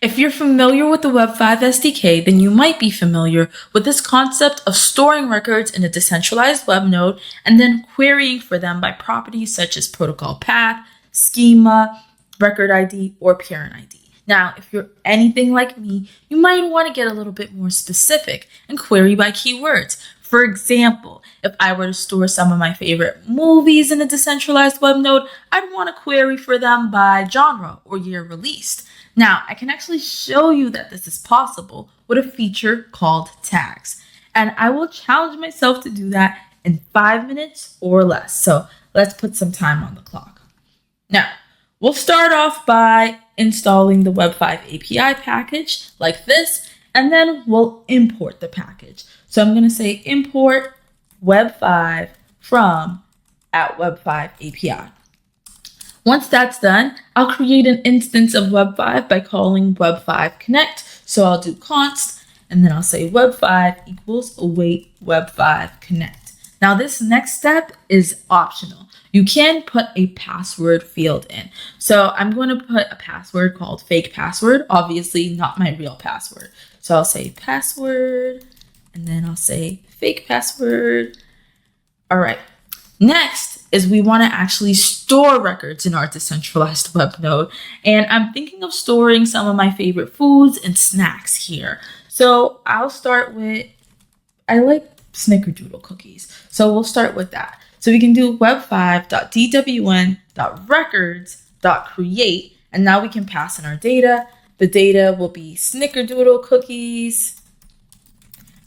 If you're familiar with the Web5 SDK, then you might be familiar with this concept of storing records in a decentralized web node and then querying for them by properties such as protocol path, schema, record ID, or parent ID. Now, if you're anything like me, you might want to get a little bit more specific and query by keywords. For example, if I were to store some of my favorite movies in a decentralized web node, I'd want to query for them by genre or year released. Now, I can actually show you that this is possible with a feature called tags. And I will challenge myself to do that in 5 minutes or less. So let's put some time on the clock. Now, we'll start off by installing the Web5 API package like this, and then we'll import the package. So I'm going to say import Web5 from @Web5 API. Once that's done, I'll create an instance of Web5 by calling Web5 connect. So I'll do const, and then I'll say Web5 equals await Web5 connect. Now this next step is optional. You can put a password field in. So I'm going to put a password called fake password, obviously not my real password. So I'll say password, and then I'll say fake password. All right. Next is we want to actually store records in our decentralized web node. And I'm thinking of storing some of my favorite foods and snacks here. So I'll start with, I like snickerdoodle cookies. So we'll start with that. So we can do web5.dwn.records.create. And now we can pass in our data. The data will be snickerdoodle cookies.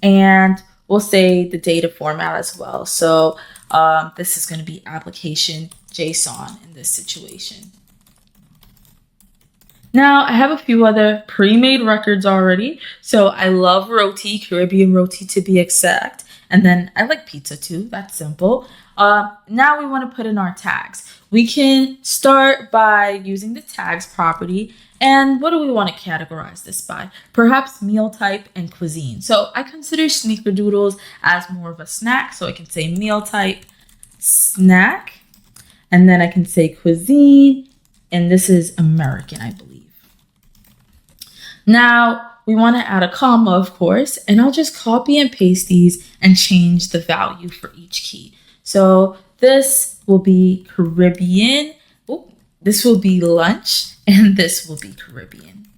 And we'll say the data format as well. So this is going to be application JSON in this situation. Now I have a few other pre-made records already. So I love roti, Caribbean roti to be exact. And then I like pizza too. That's simple. Now we want to put in our tags. We can start by using the tags property. And what do we want to categorize this by? Perhaps meal type and cuisine. So I consider snickerdoodles as more of a snack. So I can say meal type, snack, and then I can say cuisine, and this is American, I believe. Now we want to add a comma, of course, and I'll just copy and paste these and change the value for each key. So this will be Caribbean. Oh, this will be lunch. And this will be Caribbean.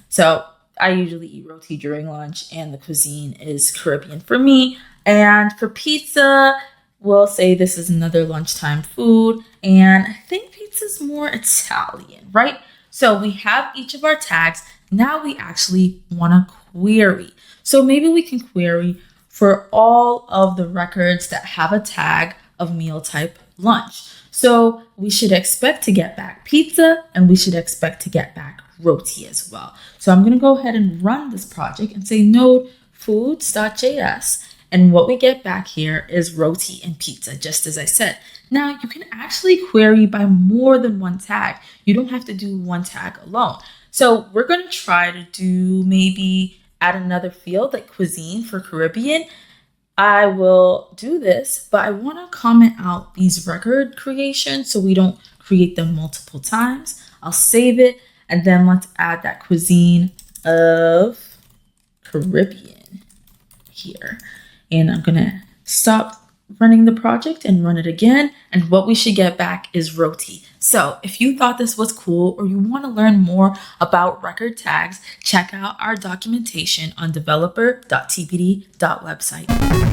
So I usually eat roti during lunch, and the cuisine is Caribbean for me. And for pizza, we'll say this is another lunchtime food. And I think pizza's more Italian, right? So we have each of our tags. Now we actually want to query. So maybe we can query for all of the records that have a tag of meal type lunch. So we should expect to get back pizza, and we should expect to get back roti as well. So I'm going to go ahead and run this project and say node foods.js. And what we get back here is roti and pizza, just as I said. Now you can actually query by more than one tag. You don't have to do one tag alone. So we're going to try to do maybe add another field like cuisine for Caribbean. I will do this, but I want to comment out these record creations so we don't create them multiple times. I'll save it, and then let's add that cuisine of Caribbean here. And I'm going to stop running the project and run it again. And what we should get back is roti. So if you thought this was cool, or you want to learn more about record tags, check out our documentation on developer.tpd.website.